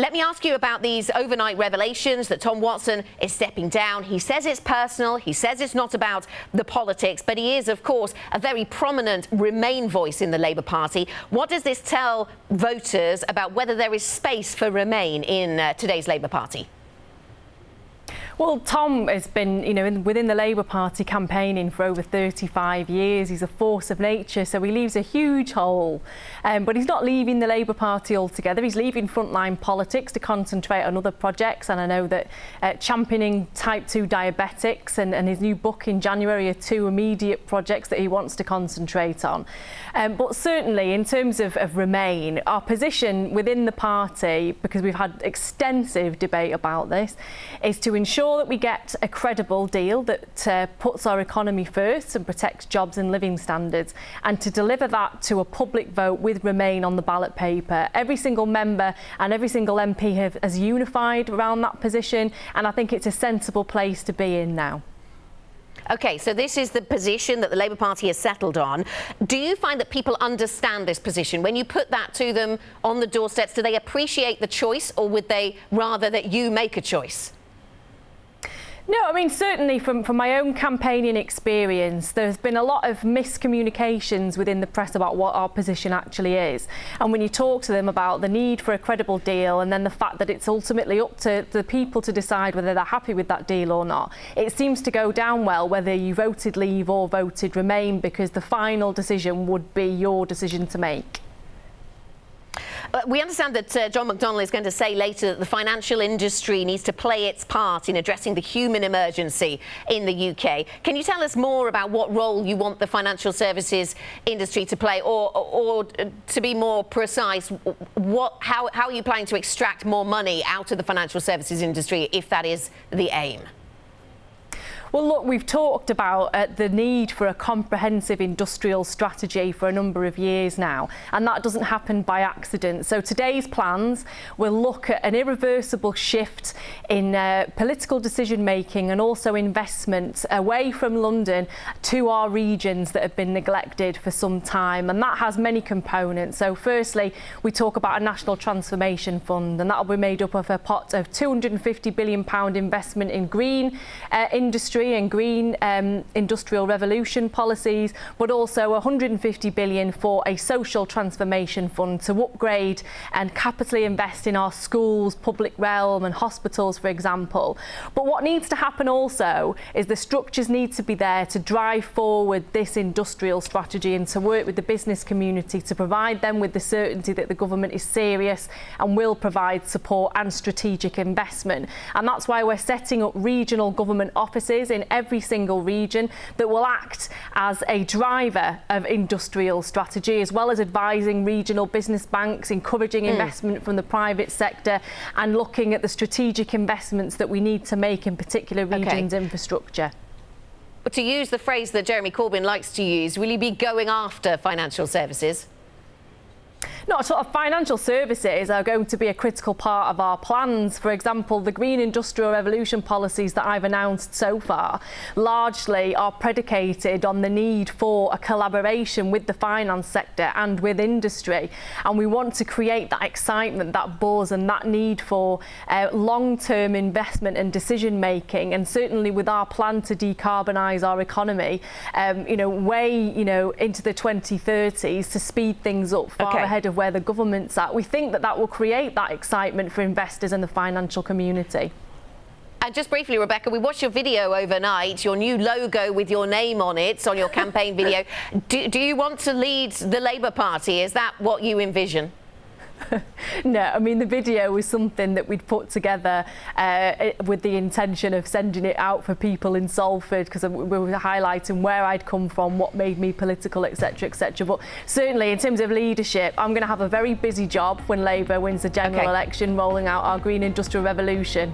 Let me ask you about these overnight revelations that Tom Watson is stepping down. He says it's personal. He says it's not about the politics, but he is, of course, a very prominent Remain voice in the Labour Party. What does this tell voters about whether there is space for Remain in today's Labour Party? Well, Tom has been, within the Labour Party campaigning for over 35 years. He's a force of nature, so he leaves a huge hole. But he's not leaving the Labour Party altogether. He's leaving frontline politics to concentrate on other projects. And I know that championing type 2 diabetics and his new book in January are two immediate projects that he wants to concentrate on. But certainly, in terms of Remain, our position within the party, because we've had extensive debate about this, is to ensure that we get a credible deal that puts our economy first and protects jobs and living standards, and to deliver that to a public vote with Remain on the ballot paper. Every single member and every single MP has unified around that position, and I think it's a sensible place to be in now. OK, so this is the position that the Labour Party has settled on. Do you find that people understand this position? When you put that to them on the doorsteps, do they appreciate the choice, or would they rather that you make a choice? No, I mean, certainly from my own campaigning experience, there's been a lot of miscommunications within the press about what our position actually is. And when you talk to them about the need for a credible deal, and then the fact that it's ultimately up to the people to decide whether they're happy with that deal or not, it seems to go down well whether you voted Leave or voted Remain, because the final decision would be your decision to make. We understand that John McDonnell is going to say later that the financial industry needs to play its part in addressing the human emergency in the UK. Can you tell us more about what role you want the financial services industry to play, or to be more precise, how are you planning to extract more money out of the financial services industry if that is the aim? Well, look, we've talked about the need for a comprehensive industrial strategy for a number of years now, and that doesn't happen by accident. So today's plans will look at an irreversible shift in political decision-making and also investment away from London to our regions that have been neglected for some time, and that has many components. So firstly, we talk about a national transformation fund, and that will be made up of a pot of £250 billion investment in green industry and green industrial revolution policies, but also 150 billion for a social transformation fund to upgrade and capitally invest in our schools, public realm and hospitals, for example. But what needs to happen also is the structures need to be there to drive forward this industrial strategy and to work with the business community to provide them with the certainty that the government is serious and will provide support and strategic investment. And that's why we're setting up regional government offices in every single region that will act as a driver of industrial strategy, as well as advising regional business banks, encouraging investment from the private sector, and looking at the strategic investments that we need to make in particular regions' infrastructure. But to use the phrase that Jeremy Corbyn likes to use, will you be going after financial services? No, sort of financial services are going to be a critical part of our plans. For example, the green industrial revolution policies that I've announced so far largely are predicated on the need for a collaboration with the finance sector and with industry. And we want to create that excitement, that buzz and that need for long-term investment and decision-making. And certainly with our plan to decarbonise our economy, way into the 2030s to speed things up far ahead of where the government's at. We think that will create that excitement for investors and the financial community. And just briefly, Rebecca, we watched your video overnight, your new logo with your name on it, on your campaign video. Do you want to lead the Labour Party? Is that what you envision? No, I mean, the video was something that we'd put together with the intention of sending it out for people in Salford, because we were highlighting where I'd come from, what made me political, etc, etc. But certainly in terms of leadership, I'm going to have a very busy job when Labour wins the general election, rolling out our green industrial revolution.